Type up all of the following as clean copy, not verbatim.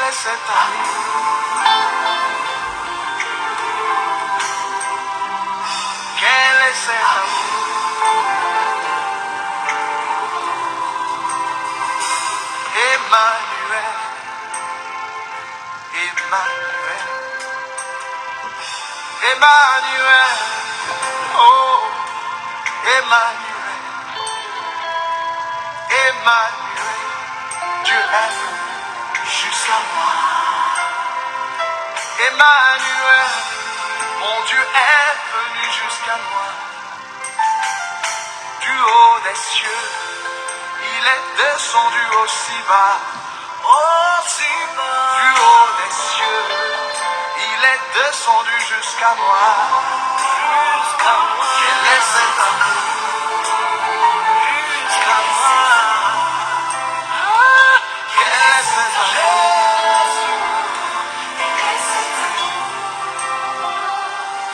est cet amour? Quel est cet amour? Emmanuel, Emmanuel, Emmanuel, oh, Emmanuel, Emmanuel, Dieu est venu jusqu'à moi. Emmanuel, mon Dieu est venu jusqu'à moi. Du haut des cieux, il est descendu aussi bas. Aussi bas. Du haut des cieux, il est descendu jusqu'à moi. Jusqu'à moi. Quel est cet amour? Jusqu'à moi. Quel est cet amour?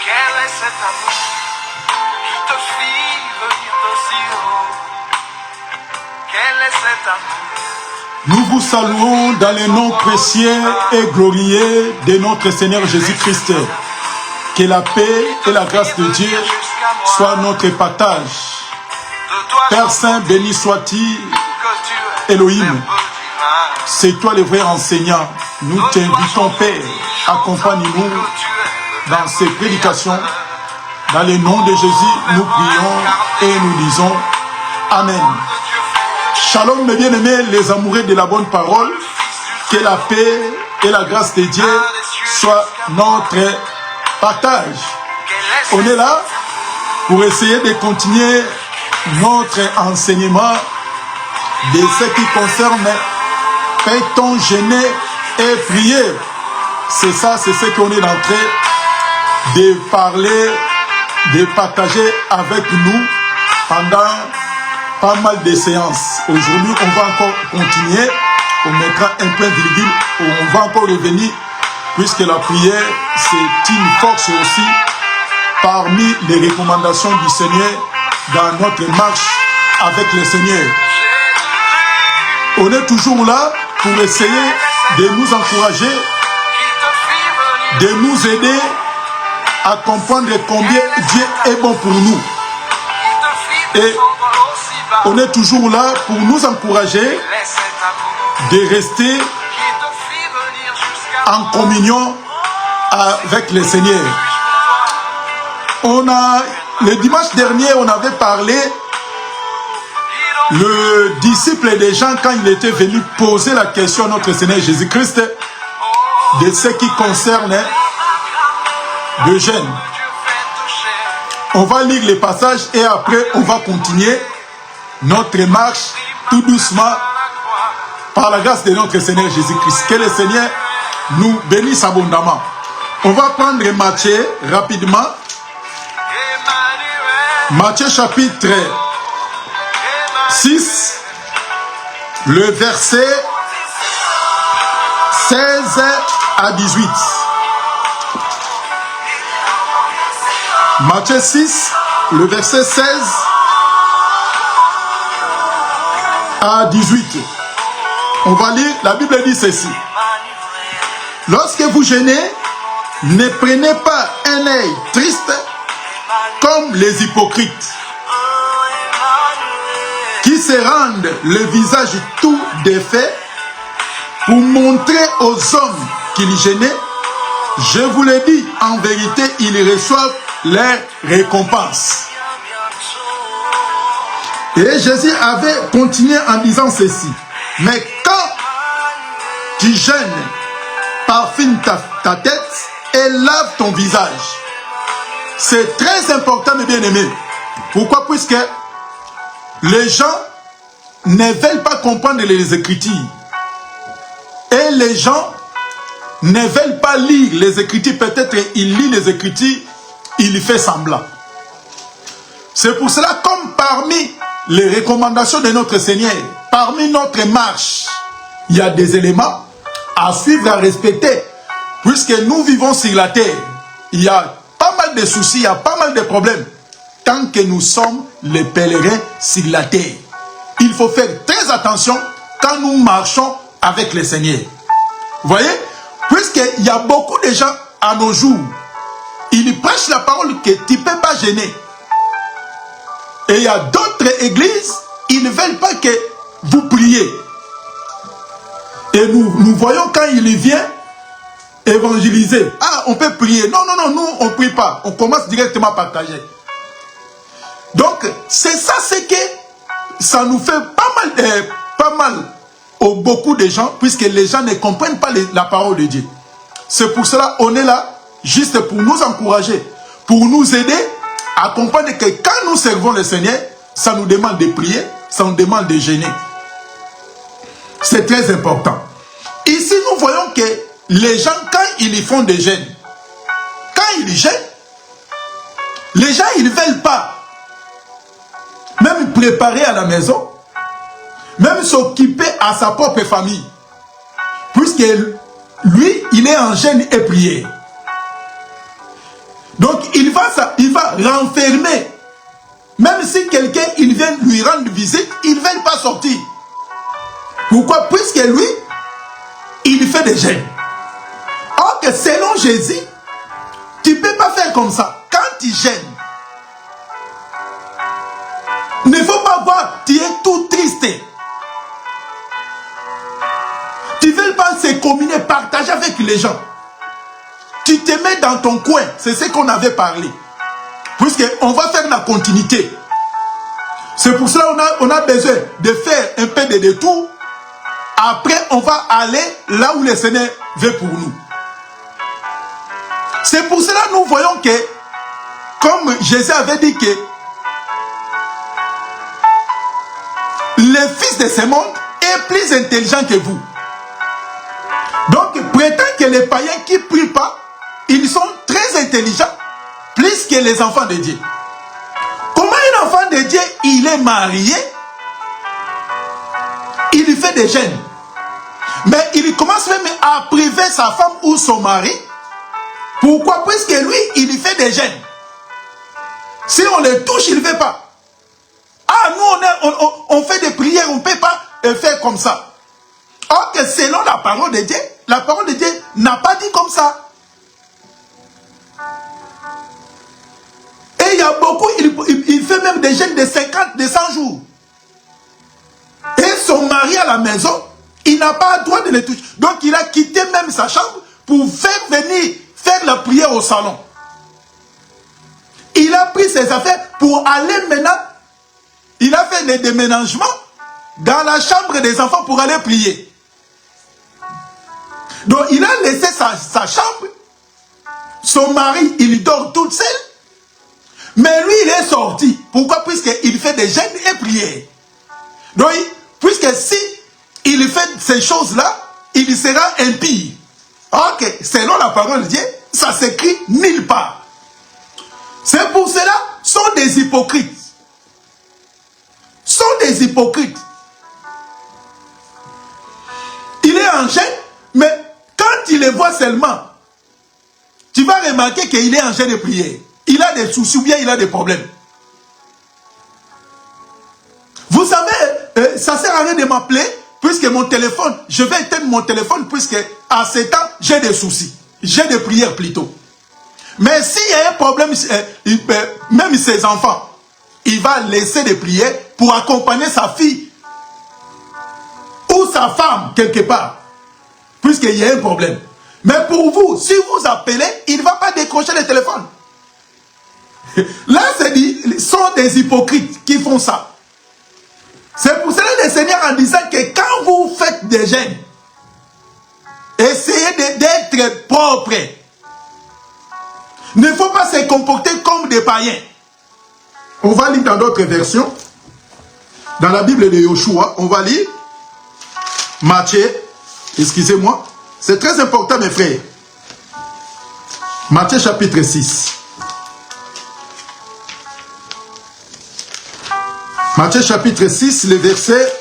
Quel est cet amour qui te fit venir d'aussi haut? Quel est cet amour? Nous vous saluons dans le nom précieux et glorieux de notre Seigneur Jésus-Christ. Que la paix et la grâce de Dieu soient notre partage. Père Saint, béni sois-tu, Elohim. C'est toi le vrai enseignant. Nous t'invitons, Père, accompagne-nous dans ces prédications. Dans le nom de Jésus, nous prions et nous disons Amen. Shalom mes bien-aimés, les amoureux de la bonne parole. Que la paix et la grâce de Dieu soient notre partage. On est là pour essayer de continuer notre enseignement de ce qui concerne peut-on jeûner et prier. C'est ça, c'est ce qu'on est en train de parler, de partager avec nous pendant pas mal de séances. Aujourd'hui, on va encore continuer. On mettra un point virgule. On va encore revenir, puisque la prière, c'est une force aussi parmi les recommandations du Seigneur dans notre marche avec le Seigneur. On est toujours là pour essayer de nous encourager, de nous aider à comprendre combien Dieu est bon pour nous. Et on est toujours là pour nous encourager de rester en communion avec le Seigneur. Le dimanche dernier, on avait parlé le disciple de Jean quand il était venu poser la question à notre Seigneur Jésus-Christ de ce qui concerne le jeûne. On va lire les passages et après on va continuer notre marche tout doucement par la grâce de notre Seigneur Jésus-Christ. Que le Seigneur nous bénisse abondamment. On va prendre Matthieu rapidement. Matthieu chapitre 6, le verset 16 à 18. Matthieu 6, le verset 16 à 18. On va lire, la Bible dit ceci. Lorsque vous jeûnez, ne prenez pas un œil triste comme les hypocrites qui se rendent le visage tout défait pour montrer aux hommes qu'ils jeûnent. Je vous le dis, en vérité, ils reçoivent leur récompense. Et Jésus avait continué en disant ceci. Mais quand tu jeûnes, parfume ta tête et lave ton visage. C'est très important, mes bien-aimés. Pourquoi? Puisque les gens ne veulent pas comprendre les Écritures. Et les gens ne veulent pas lire les Écritures. Peut-être ils lisent les Écritures, il fait semblant. C'est pour cela, comme parmi les recommandations de notre Seigneur, parmi notre marche, il y a des éléments à suivre, à respecter. Puisque nous vivons sur la terre, il y a pas mal de soucis, il y a pas mal de problèmes. Tant que nous sommes les pèlerins sur la terre, il faut faire très attention quand nous marchons avec le Seigneur. Vous voyez? Puisqu'il y a beaucoup de gens à nos jours, ils prêchent la parole que tu ne peux pas gêner. Et il y a d'autres églises, ils ne veulent pas que vous priez. Et nous voyons quand il vient évangéliser. Ah, on peut prier. Non, non, non, nous, on ne prie pas. On commence directement à partager. Donc, c'est ça, c'est que ça nous fait pas mal beaucoup de gens, puisque les gens ne comprennent pas la parole de Dieu. C'est pour cela qu'on est là, juste pour nous encourager, pour nous aider à comprendre que quand nous servons le Seigneur, ça nous demande de prier, ça nous demande de jeûner. C'est très important. Ici, nous voyons que les gens, quand ils font des jeûnes, quand ils jeûnent, les gens, ils ne veulent pas même préparer à la maison, même s'occuper à sa propre famille, puisque lui, il est en jeûne et prière. Donc, il va renfermer. Même si quelqu'un, il vient lui rendre visite, il ne veut pas sortir. Pourquoi? Puisque lui, il fait des jeûnes. Or que selon Jésus, tu ne peux pas faire comme ça. Quand tu jeûnes, il ne faut pas voir, tu es tout triste. Tu ne veux pas se communier, partager avec les gens. Tu te mets dans ton coin, c'est ce qu'on avait parlé. Puisqu'on va faire la continuité. C'est pour cela qu'on a besoin de faire un peu de détour. Après, on va aller là où le Seigneur veut pour nous. C'est pour cela que nous voyons que, comme Jésus avait dit que le Fils de ce monde est plus intelligent que vous. Donc, prétend que les païens qui ne prient pas, ils sont très intelligents, plus que les enfants de Dieu. Comment un enfant de Dieu, il est marié, il fait des jeûnes, mais il commence même à priver sa femme ou son mari. Pourquoi? Puisque lui, il fait des jeûnes. Si on les touche, il ne fait pas. Ah, nous, on fait des prières, on ne peut pas faire comme ça. Or que selon la parole de Dieu n'a pas dit comme ça. Et il y a beaucoup, il fait même des jeûnes de 50, de 100 jours. Et son mari à la maison, il n'a pas le droit de les toucher. Donc il a quitté même sa chambre pour faire la prière au salon. Il a pris ses affaires pour aller maintenant. Il a fait des déménagements dans la chambre des enfants pour aller prier. Donc il a laissé sa chambre. Son mari, il dort tout seul. Mais lui, il est sorti. Pourquoi? Puisqu'il fait des jeûnes et prières. Donc, puisque si il fait ces choses-là, il sera impie. Ok, selon la parole de Dieu, ça s'écrit nulle part. C'est pour cela, sont des hypocrites. Sont des hypocrites. Il est en jeûne, mais quand tu les vois seulement, tu vas remarquer qu'il est en jeûne de prière. Il a des soucis ou bien il a des problèmes. Vous savez, ça ne sert à rien de m'appeler, puisque mon téléphone, je vais éteindre mon téléphone, puisque à 7 ans, j'ai des soucis. J'ai des prières plutôt. Mais s'il y a un problème, même ses enfants, il va laisser des prières pour accompagner sa fille ou sa femme quelque part, puisqu'il y a un problème. Mais pour vous, si vous appelez, il ne va pas décrocher le téléphone. Là, c'est dit, sont des hypocrites qui font ça. C'est pour cela que le Seigneur en disant que quand vous faites des jeûnes, essayez d'être propre. Il ne faut pas se comporter comme des païens. On va lire dans d'autres versions. Dans la Bible de Yoshua, on va lire Matthieu, excusez-moi. C'est très important, mes frères. Matthieu chapitre 6. Matthieu chapitre 6, le verset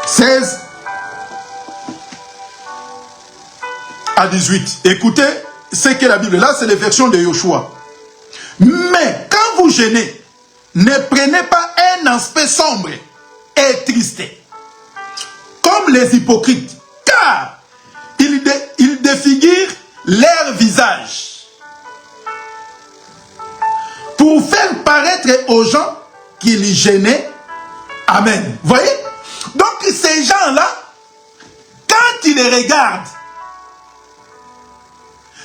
16 à 18. Écoutez ce que la Bible, là c'est les versions de Yoshua. Mais quand vous jeûnez, ne prenez pas un aspect sombre et triste, comme les hypocrites, car ils défigurent leur visage pour faire paraître aux gens qu'ils gênaient. Amen. Voyez? Donc ces gens-là, quand ils les regardent,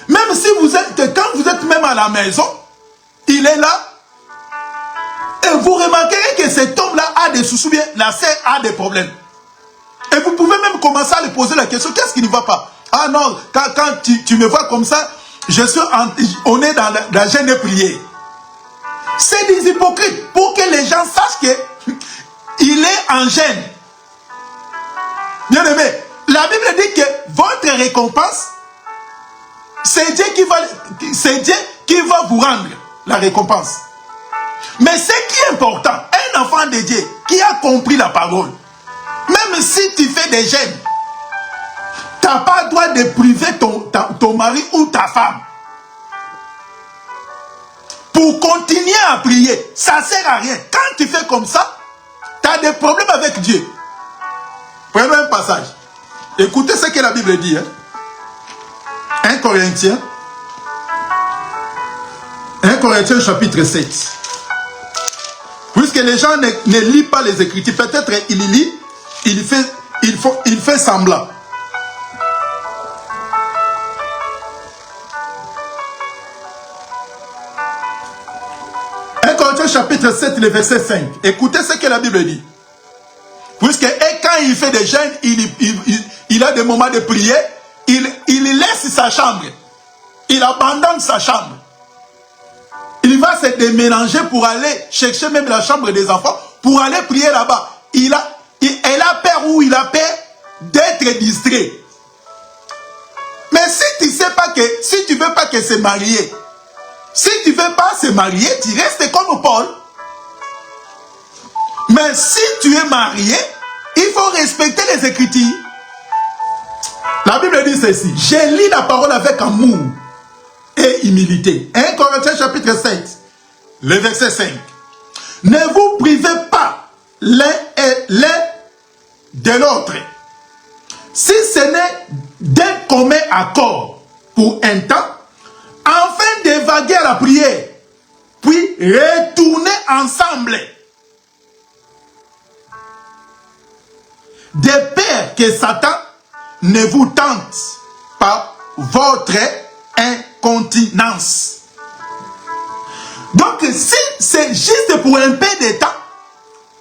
même si quand vous êtes même à la maison, il est là, et vous remarquerez que cet homme-là a des soucis, bien la sœur a des problèmes. Et vous pouvez même commencer à lui poser la question, qu'est-ce qui ne va pas? Ah non, quand tu me vois comme ça, on est dans la gêne et prière. C'est des hypocrites pour que les gens sachent qu'il est en gêne. Bien aimé, la Bible dit que votre récompense, c'est Dieu qui va vous rendre la récompense. Mais ce qui est important, un enfant de Dieu qui a compris la parole, même si tu fais des gênes, tu n'as pas le droit de priver ton mari ou ta femme. Pour continuer à prier, ça ne sert à rien. Quand tu fais comme ça, tu as des problèmes avec Dieu. Prenons un passage. Écoutez ce que la Bible dit. 1 Corinthiens chapitre 7. Puisque les gens ne lisent pas les Écritures, peut-être il lit, il fait semblant. Chapitre 7, le verset 5. Écoutez ce que la Bible dit. Puisque quand il fait des jeûnes, il a des moments de prière, il laisse sa chambre. Il abandonne sa chambre. Il va se déménager pour aller chercher même la chambre des enfants, pour aller prier là-bas. Elle a peur ou il a peur d'être distrait. Mais si tu sais pas que, si tu veux pas que se marier, si tu ne veux pas se marier, tu restes comme Paul. Mais si tu es marié, il faut respecter les Écritures. La Bible dit ceci. Je lis la parole avec amour et humilité. 1 Corinthiens chapitre 7, le verset 5. Ne vous privez pas l'un de l'autre, si ce n'est d'un commun accord pour un temps, afin d'évaguer à la prière, puis retourner ensemble. De peur que Satan ne vous tente par votre incontinence. Donc, si c'est juste pour un peu de temps,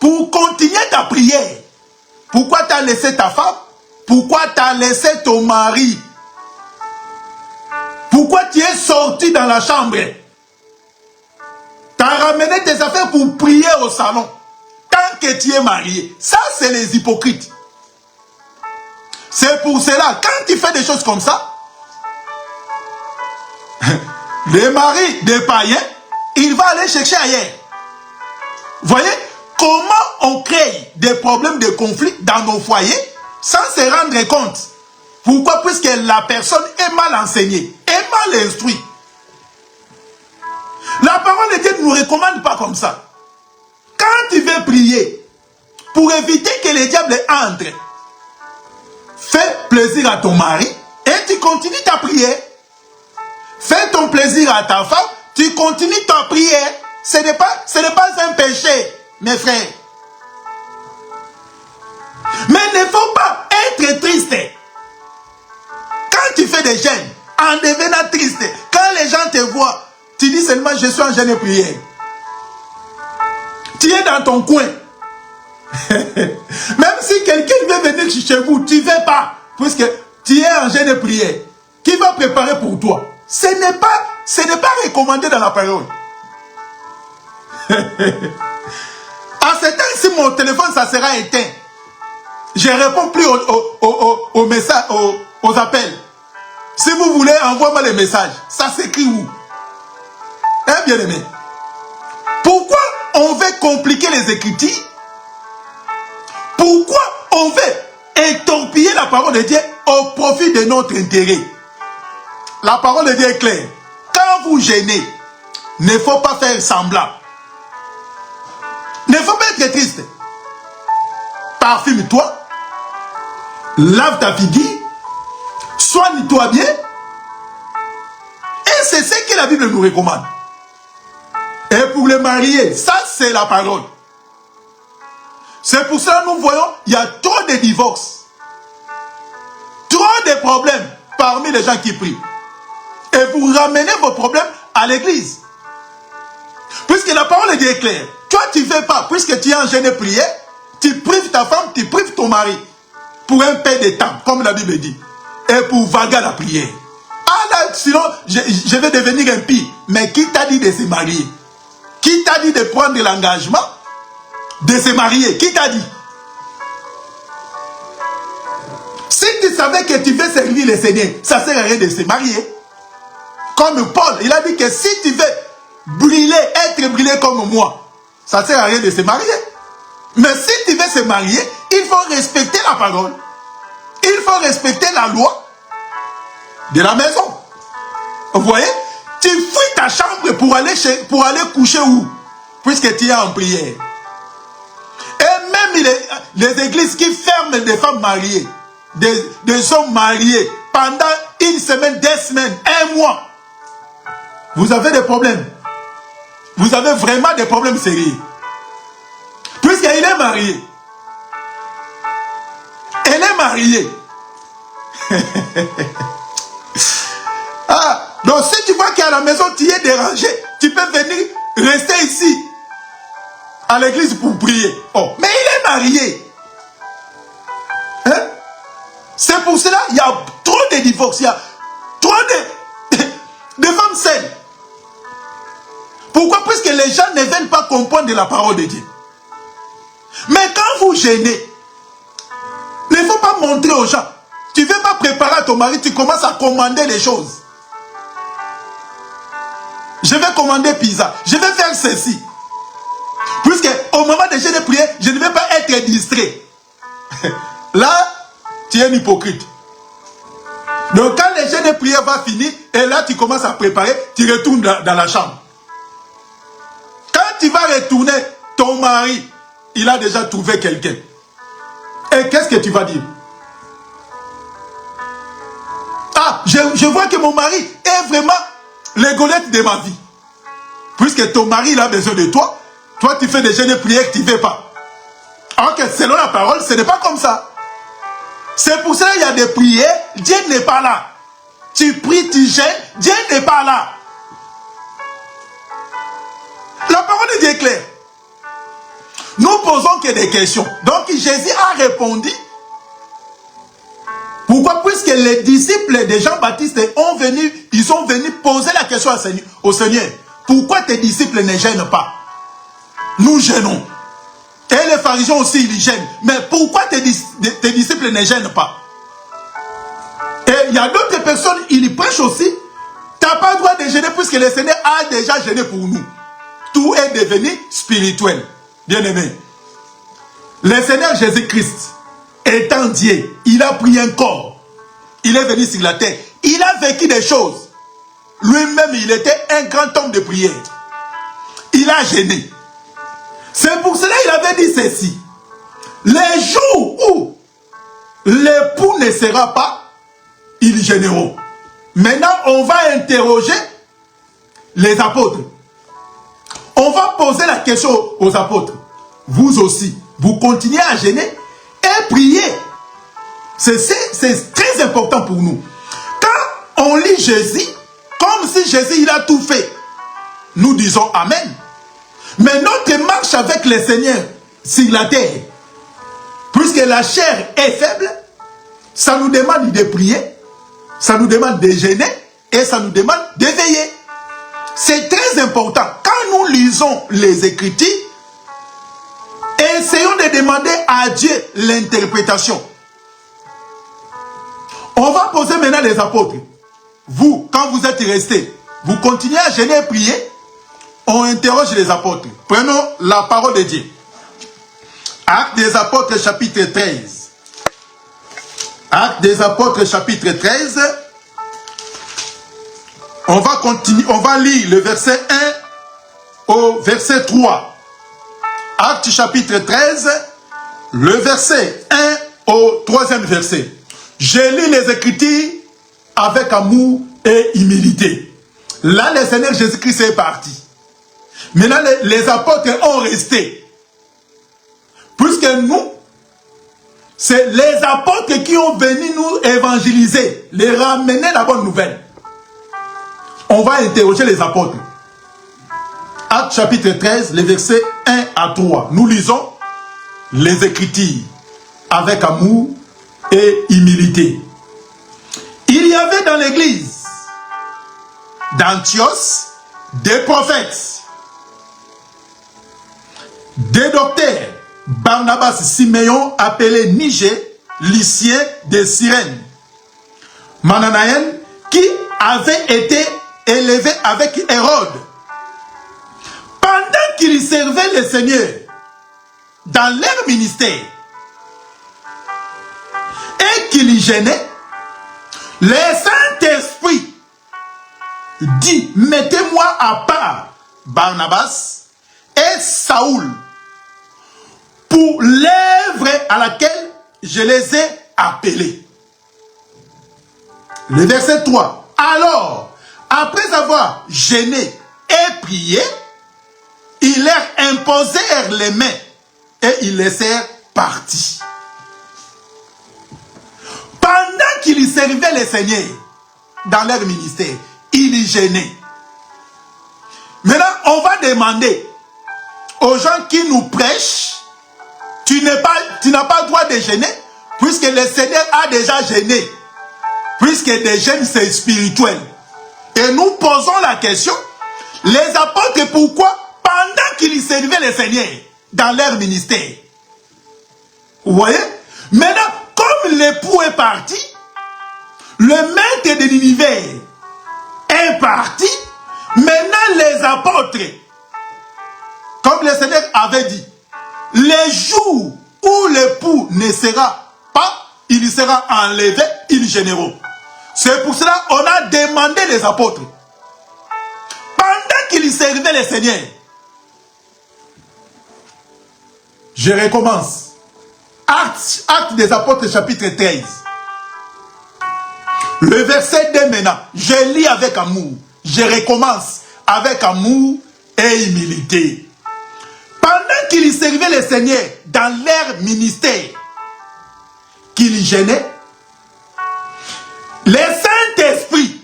pour continuer ta prière, pourquoi tu as laissé ta femme? Pourquoi tu as laissé ton mari? Pourquoi tu es sorti dans la chambre? Tu as ramené tes affaires pour prier au salon. Tant que tu es marié. Ça, c'est les hypocrites. C'est pour cela, quand tu fais des choses comme ça, le mari des païens, il va aller chercher ailleurs. Voyez comment on crée des problèmes de conflit dans nos foyers sans se rendre compte. Pourquoi? Puisque la personne est mal enseignée, est mal instruite. La parole de Dieu ne nous recommande pas comme ça. Quand tu veux prier, pour éviter que le diable entre, fais plaisir à ton mari et tu continues ta prière. Fais ton plaisir à ta femme, tu continues ta prière. Ce n'est pas un péché, mes frères. Mais il ne faut pas être triste. Quand tu fais des jeûnes, en devenant triste, quand les gens te voient, tu dis seulement je suis en jeûne et prière. Tu es dans ton coin. Même si quelqu'un veut venir chez vous, tu ne veux pas, puisque tu es en jeûne et prière. Qui va préparer pour toi? Ce n'est pas recommandé dans la parole. À ce temps, si mon téléphone ça sera éteint, je ne réponds plus aux messages, aux appels. Si vous voulez, envoie-moi les messages. Ça s'écrit où? Hein, bien aimé? Pourquoi on veut compliquer les Écritures? Pourquoi on veut étorpiller la parole de Dieu au profit de notre intérêt? La parole de Dieu est claire. Quand vous gênez, il ne faut pas faire semblant. Il ne faut pas être triste. Parfume-toi. lave ta figure, soigne-toi bien. Et c'est ce que la Bible nous recommande. Et pour les mariés, ça c'est la parole. C'est pour cela que nous voyons, il y a trop de divorces. Trop de problèmes parmi les gens qui prient. Et vous ramenez vos problèmes à l'église. Puisque la parole de Dieu est claire. Toi, tu ne fais pas, puisque tu es en jeûne de prière, tu prives ta femme, tu prives ton mari. Pour un peu de temps, comme la Bible dit. Et pour vaguer la prière. Ah là, sinon, je vais devenir impie. Mais qui t'a dit de se marier? Qui t'a dit de prendre l'engagement de se marier? Qui t'a dit? Si tu savais que tu veux servir le Seigneur, ça ne sert à rien de se marier. Comme Paul, il a dit que si tu veux brûler, être brûlé comme moi, ça ne sert à rien de se marier. Mais si tu veux se marier, il faut respecter la parole. Il faut respecter la loi de la maison. Vous voyez? Tu fuis ta chambre pour aller coucher où? Puisque tu es en prière. Et même les églises qui ferment des femmes mariées, des hommes mariés, pendant une semaine, 2 semaines, 1 mois, vous avez des problèmes. Vous avez vraiment des problèmes sérieux. Puisqu'il est marié. Elle est mariée. Ah, donc si tu vois qu'à la maison tu es dérangé, tu peux venir rester ici à l'église pour prier. Oh, mais il est marié. Hein? C'est pour cela qu'il y a trop de divorces, il y a trop de femmes seules. Pourquoi? Puisque les gens ne veulent pas comprendre la parole de Dieu. Mais quand vous gênez, il ne faut pas montrer aux gens. Tu ne veux pas préparer à ton mari, tu commences à commander les choses. Je vais commander pizza, je vais faire ceci. Puisque au moment de jeûner de prière, je ne vais pas être distrait. Là, tu es un hypocrite. Donc quand le jeûne de prière va finir, et là tu commences à préparer, tu retournes dans la chambre. Quand tu vas retourner, ton mari, il a déjà trouvé quelqu'un. Et qu'est-ce que tu vas dire? Ah, je vois que mon mari est vraiment le Goliath de ma vie. Puisque ton mari il a besoin de toi, toi tu fais des jeûnes de prière que tu ne fais pas. Alors que selon la parole, ce n'est pas comme ça. C'est pour ça qu'il y a des prières, Dieu n'est pas là. Tu pries, tu jeûnes, Dieu n'est pas là. La parole de Dieu est claire. Nous posons que des questions. Donc Jésus a répondu. Pourquoi? Puisque les disciples de Jean-Baptiste ils sont venus poser la question au Seigneur. Pourquoi tes disciples ne gênent pas? Nous gênons. Et les pharisiens aussi, ils gênent. Mais pourquoi tes disciples ne gênent pas? Et il y a d'autres personnes, ils prêchent aussi. Tu n'as pas le droit de gêner puisque le Seigneur a déjà gêné pour nous. Tout est devenu spirituel. Bien-aimé. Le Seigneur Jésus-Christ, étant Dieu, il a pris un corps. Il est venu sur la terre. Il a vécu des choses. Lui-même, il était un grand homme de prière. Il a gêné. C'est pour cela qu'il avait dit ceci. Les jours où l'époux ne sera pas, ils gêneront. Maintenant, on va interroger les apôtres. On va poser la question aux apôtres. Vous aussi, vous continuez à gêner et prier. C'est très important pour nous. Quand on lit Jésus, comme si Jésus il a tout fait, nous disons Amen. Mais notre marche avec le Seigneur sur la terre, puisque la chair est faible, ça nous demande de prier, ça nous demande de gêner et ça nous demande d'éveiller. C'est très important. Quand nous lisons les Écritures, essayons de demander à Dieu l'interprétation. On va poser maintenant les apôtres. Vous, quand vous êtes restés, vous continuez à gêner et prier. On interroge les apôtres. Prenons la parole de Dieu. Actes des apôtres chapitre 13. Actes des apôtres chapitre 13. On va continuer, on va lire le verset 1 au verset 3. Actes chapitre 13, le verset 1 au 3e verset. Je lis les Écritures avec amour et humilité. Là, le Seigneur Jésus-Christ est parti. Maintenant, les apôtres ont resté. Puisque nous, c'est les apôtres qui ont venu nous évangéliser, les ramener la bonne nouvelle. On va interroger les apôtres. Actes chapitre 13, les versets 1 à 3. Nous lisons les Écritures avec amour et humilité. Il y avait dans l'église d'Antioche des prophètes, des docteurs, Barnabas, Siméon, appelé Niger, Lycien de Cyrène, Mananaël, qui avait été élevé avec Hérode. Pendant qu'ils servaient le Seigneur dans leur ministère et qu'ils gênaient, le Saint-Esprit dit, mettez-moi à part Barnabas et Saoul pour l'œuvre à laquelle je les ai appelés. Le verset 3. Alors, après avoir gêné et prié, ils leur imposèrent les mains et ils laissèrent partir. Pendant qu'ils servaient le Seigneur dans leur ministère, ils gênaient. Maintenant, on va demander aux gens qui nous prêchent, tu n'as pas le droit de gêner, puisque le Seigneur a déjà gêné. Puisque des gênes, c'est spirituel. Et nous posons la question, les apôtres, pourquoi, pendant qu'ils servaient le Seigneur dans leur ministère? Vous voyez? Maintenant, comme l'époux est parti, le maître de l'univers est parti, maintenant les apôtres, comme le Seigneur avait dit, les jours où l'époux ne sera pas, il sera enlevé, ils gêneront. C'est pour cela qu'on a demandé les apôtres, pendant qu'ils servaient le Seigneur. Je recommence. Actes des apôtres chapitre 13. Le verset 2 maintenant, je lis avec amour. Je recommence avec amour et humilité. Pendant qu'ils servaient le Seigneur dans leur ministère, qu'ils gênaient, le Saint-Esprit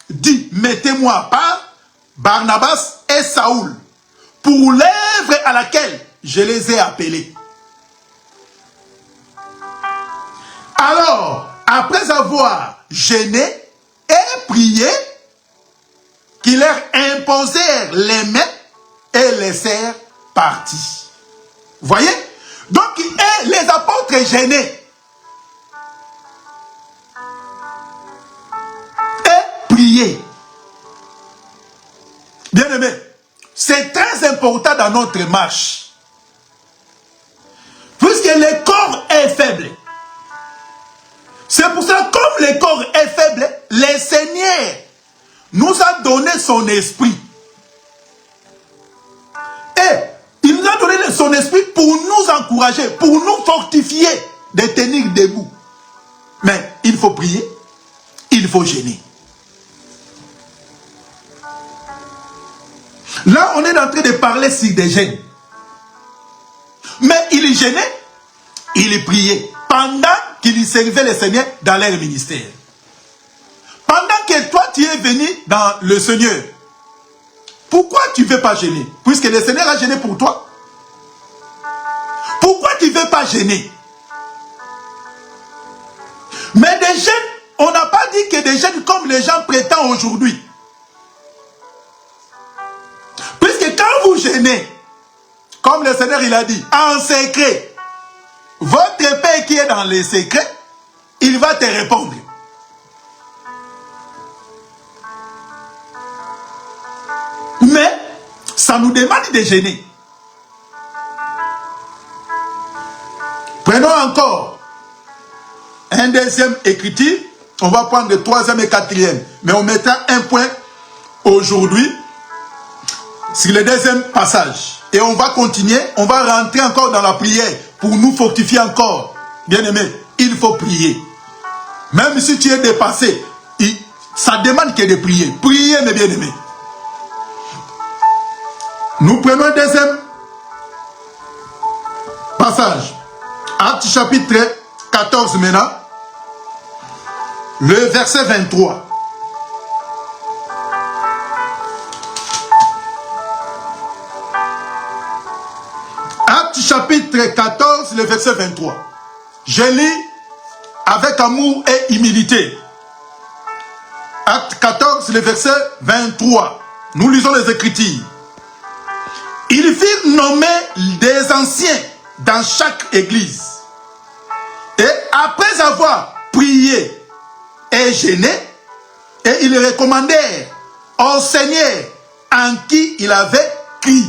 dit, mettez-moi à part Barnabas et Saoul pour l'œuvre à laquelle je les ai appelés. Alors, après avoir gêné et prié, qu'ils leur imposèrent les mains et laissèrent partir. Voyez? Donc, les apôtres gênaient et priaient. Bien-aimés, c'est très important dans notre marche. Puisque le corps est faible. C'est pour ça, comme le corps est faible, le Seigneur nous a donné son esprit. Et il nous a donné son esprit pour nous encourager, pour nous fortifier de tenir debout. Mais il faut prier, il faut gêner. Là, on est en train de parler sur des gênes. Mais il gênait, il priait pendant qu'il servait le Seigneur dans leur ministère. Pendant que toi, tu es venu dans le Seigneur, pourquoi tu ne veux pas gêner? Puisque le Seigneur a gêné pour toi. Pourquoi tu ne veux pas gêner? Mais des jeunes, on n'a pas dit que des jeunes comme les gens prétendent aujourd'hui. Puisque quand vous gênez, comme le Seigneur il a dit, en secret, votre Père qui est dans les secrets, il va te répondre. Mais, ça nous demande de gêner. Prenons encore un deuxième écriture. On va prendre le troisième et quatrième. Mais on mettra un point aujourd'hui sur le deuxième passage. Et on va continuer. On va rentrer encore dans la prière pour nous fortifier encore bien-aimé, il faut prier. Même si tu es dépassé, ça demande que de prier. Priez, mes bien-aimés. Nous prenons un deuxième passage. Actes chapitre 14 maintenant. Le verset 23. Actes chapitre 14, le verset 23. Je lis avec amour et humilité. Acte 14, le verset 23. Nous lisons les Écritures. Ils firent nommer des anciens dans chaque église. Et après avoir prié et jeûné, et ils recommandèrent au Seigneur en qui il avait cru.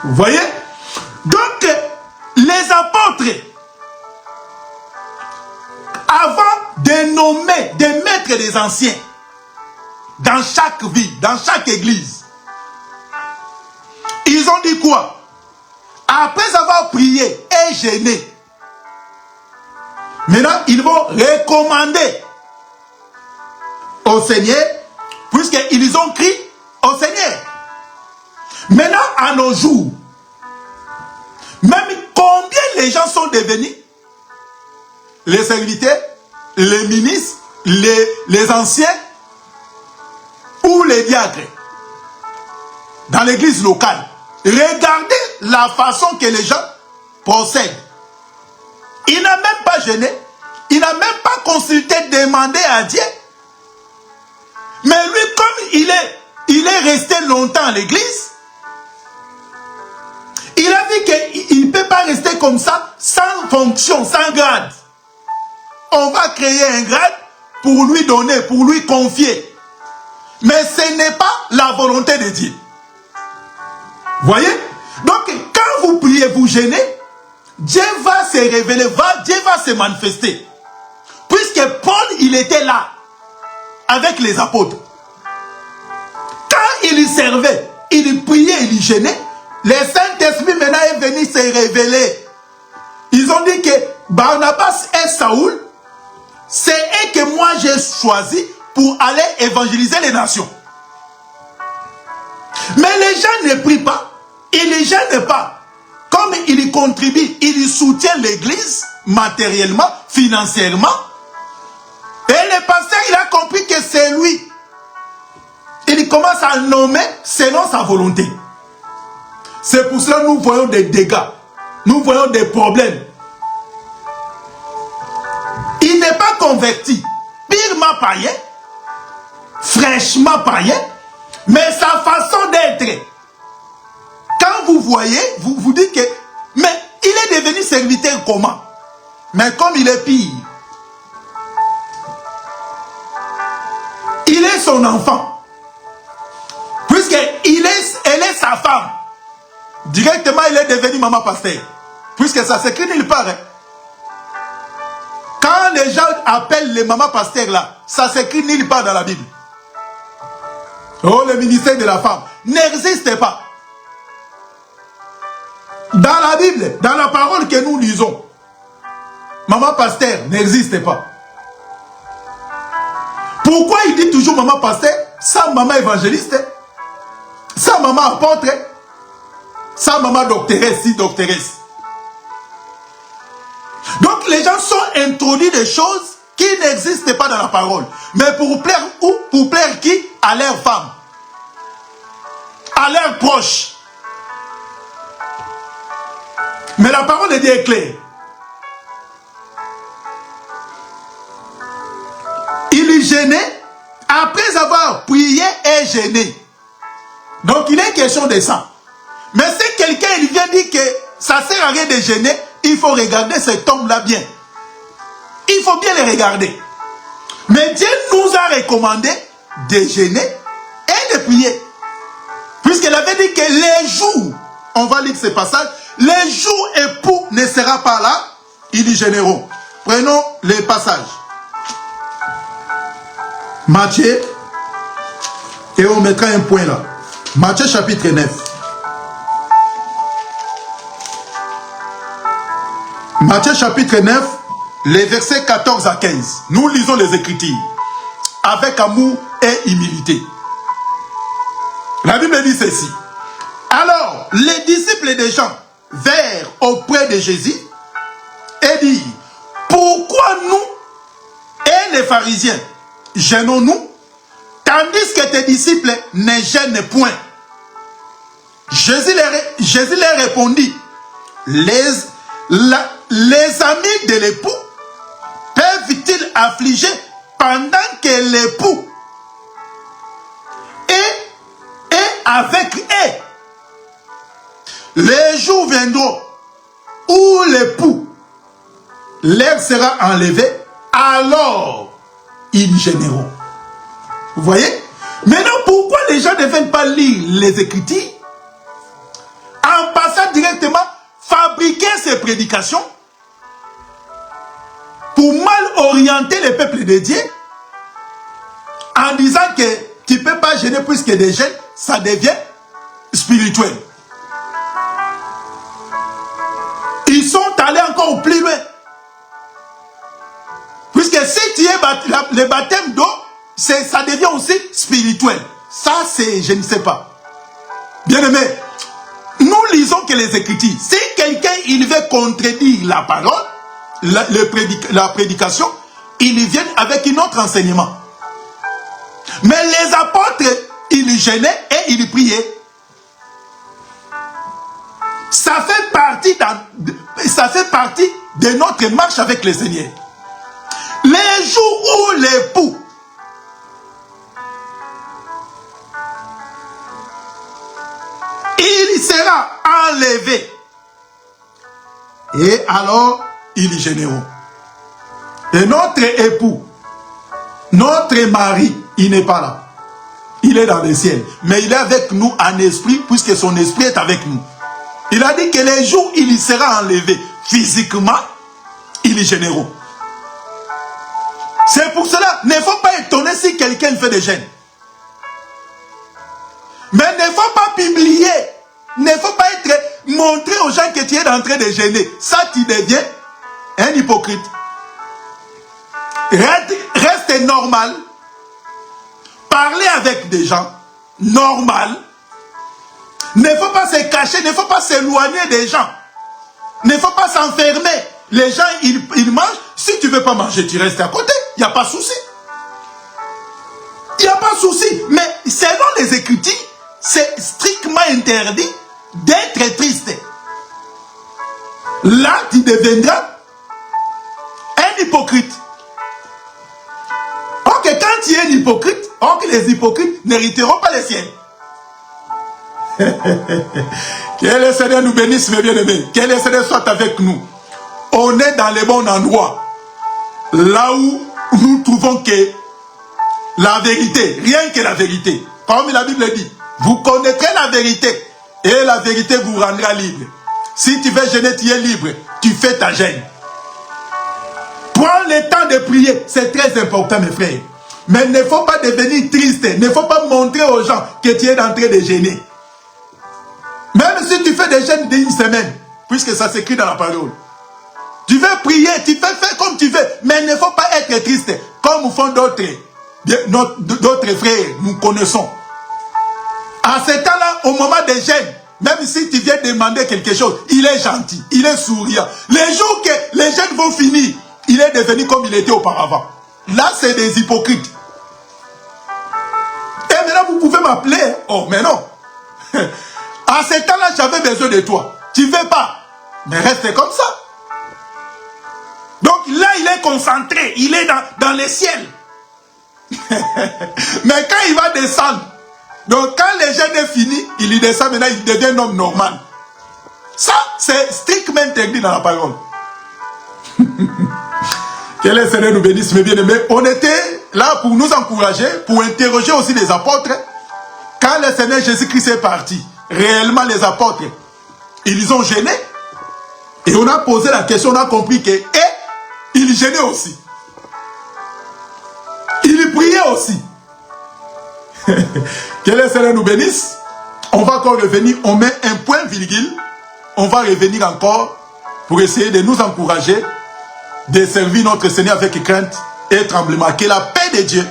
Vous voyez? Donc, les apôtres, avant de nommer, de mettre des anciens dans chaque ville, dans chaque église, ils ont dit quoi? Après avoir prié et jeûné, maintenant ils vont recommander au Seigneur, puisqu'ils ont crié au Seigneur. Maintenant, à nos jours, même combien les gens sont devenus les serviteurs, les ministres, les anciens ou les diacres dans l'église locale. Regardez la façon que les gens procèdent. Il n'a même pas jeûné, il n'a même pas consulté, demandé à Dieu. Mais lui, comme il est resté longtemps à l'église, il a dit qu'il ne peut pas rester comme ça, sans fonction, sans grade. On va créer un grade pour lui donner, pour lui confier. Mais ce n'est pas la volonté de Dieu. Voyez? Donc, quand vous priez, vous jeûnez, Dieu va se révéler, Dieu va se manifester. Puisque Paul, il était là, avec les apôtres. Quand il servait, il priait, il jeûnait, le Saint-Esprit maintenant est venu se révéler. Ils ont dit que Barnabas et Saoul, c'est eux que moi j'ai choisi pour aller évangéliser les nations. Mais les gens ne prient pas, ils ne gênent pas. Comme ils contribuent, ils soutiennent l'église matériellement, financièrement. Et le pasteur, il a compris que c'est lui. Il commence à nommer selon sa volonté. C'est pour cela que nous voyons des dégâts. Nous voyons des problèmes. Il n'est pas converti. Purement païen. Fraîchement païen. Mais sa façon d'être. Quand vous voyez, vous vous dites que... Mais il est devenu serviteur comment? Mais comme il est pire. Il est son enfant. Puisqu'elle est sa femme. Directement, il est devenu maman pasteur. Puisque ça s'écrit nulle part. Hein. Quand les gens appellent les mamans pasteurs là, ça s'écrit nulle part dans la Bible. Oh, le ministère de la femme n'existe pas. Dans la Bible, dans la parole que nous lisons, maman pasteur n'existe pas. Pourquoi il dit toujours maman pasteur sans maman évangéliste, sans maman apôtre, sans maman doctoresse, si doctoresse. Donc les gens sont introduits des choses qui n'existent pas dans la parole. Mais pour plaire où? Pour plaire qui? À leurs femmes. À leurs proches. Mais la parole de Dieu est claire. Il jeûnait après avoir prié et jeûné. Donc il est question de ça. Mais si quelqu'un il vient dire que ça ne sert à rien de jeûner, il faut regarder cet homme-là bien. Il faut bien le regarder. Mais Dieu nous a recommandé de jeûner et de prier. Puisqu'il avait dit que les jours, on va lire ce passage, les jours époux ne sera pas là, ils y jeûneront. Prenons les passages. Matthieu, et on mettra un point là. Matthieu chapitre 9. Matthieu chapitre 9, les versets 14 à 15. Nous lisons les Écritures avec amour et humilité. La Bible dit ceci. Alors, les disciples des gens vinrent auprès de Jésus et dirent, pourquoi nous et les pharisiens gênons-nous, tandis que tes disciples ne gênent point? Jésus leur répondit, les amis de l'époux peuvent-ils affliger pendant que l'époux est avec eux? Les jours viendront où l'époux leur sera enlevé, alors ils gêneront. Vous voyez? Maintenant, pourquoi les gens ne viennent pas lire les Écritures en passant directement fabriquer ces prédications pour mal orienter le peuple de Dieu en disant que tu ne peux pas gêner puisque des jeunes, ça devient spirituel. Ils sont allés encore plus loin. Puisque si tu es le baptême d'eau, ça devient aussi spirituel. Ça, c'est, je ne sais pas. Bien aimé, nous lisons que les Écritures, si quelqu'un il veut contredire la parole, la prédication, ils viennent avec un autre enseignement. Mais les apôtres, ils gênaient et ils priaient. Ça fait partie de notre marche avec le Seigneur. Les jours où l'époux il sera enlevé, et alors ils gêneront. Et notre époux, notre mari, il n'est pas là. Il est dans le ciel. Mais il est avec nous en esprit, puisque son esprit est avec nous. Il a dit que les jours où il sera enlevé physiquement, ils gêneront. C'est pour cela, il ne faut pas étonner si quelqu'un fait des gênes. Mais il ne faut pas publier, il ne faut pas montrer aux gens que tu es en train de gêner. Ça, tu deviens un hypocrite. Reste normal. Parler avec des gens, normal. Il ne faut pas se cacher, il ne faut pas s'éloigner des gens. Il ne faut pas s'enfermer. Les gens, ils mangent. Si tu ne veux pas manger, tu restes à côté. Il n'y a pas de souci. Il n'y a pas de souci. Mais selon les Écritures, c'est strictement interdit d'être triste. Là, tu deviendras un hypocrite. Ok, quand tu es un hypocrite, ok, les hypocrites n'hériteront pas les siens. Que le Seigneur nous bénisse, mes bien-aimés. Que le Seigneur soit avec nous. On est dans le bon endroit. Là où nous trouvons que la vérité, rien que la vérité, comme la Bible dit, vous connaîtrez la vérité et la vérité vous rendra libre. Si tu veux gêner, tu es libre. Tu fais ta gêne. Prends le temps de prier. C'est très important, mes frères. Mais il ne faut pas devenir triste. Il ne faut pas montrer aux gens que tu es en train de gêner. Même si tu fais des gênes d'une semaine, puisque ça s'écrit dans la parole. Tu veux prier, tu peux faire comme tu veux, mais il ne faut pas être triste, comme font d'autres frères, nous connaissons. À ce temps-là, au moment des gênes, même si tu viens demander quelque chose, il est gentil, il est souriant. Les jours que les gênes vont finir, il est devenu comme il était auparavant. Là, c'est des hypocrites. Et maintenant, vous pouvez m'appeler. Oh, mais non. À ce temps-là, j'avais besoin de toi. Tu ne veux pas. Mais reste comme ça. Donc là, il est concentré. Il est dans le ciel. Mais quand il va descendre, donc quand les jeunes est fini, il y descend maintenant, il devient un homme normal. Ça, c'est strictement interdit dans la parole. Que le Seigneur nous bénisse, mes bien-aimés. On était là pour nous encourager, pour interroger aussi les apôtres. Quand le Seigneur Jésus-Christ est parti, réellement les apôtres, ils ont gêné. Et on a posé la question, on a compris que, ils gênaient aussi. Ils priaient aussi. Que le Seigneur nous bénisse. On va encore revenir, on met un point virgule. On va revenir encore pour essayer de nous encourager de servir notre Seigneur avec crainte et tremblement. Que la paix de Dieu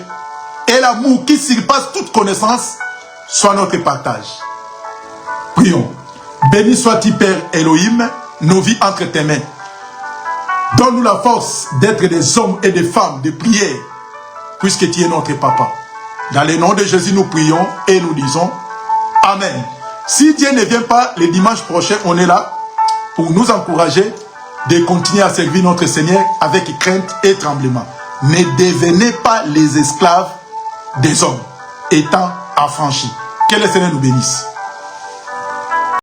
et l'amour qui surpasse toute connaissance soit notre partage. Prions. Béni sois-tu, Père Elohim, nos vies entre tes mains. Donne-nous la force d'être des hommes et des femmes de prière, puisque tu es notre Papa. Dans le nom de Jésus, nous prions et nous disons Amen. Si Dieu ne vient pas le dimanche prochain, on est là pour nous encourager de continuer à servir notre Seigneur avec crainte et tremblement. Ne devenez pas les esclaves des hommes, étant affranchis. Que le Seigneur nous bénisse.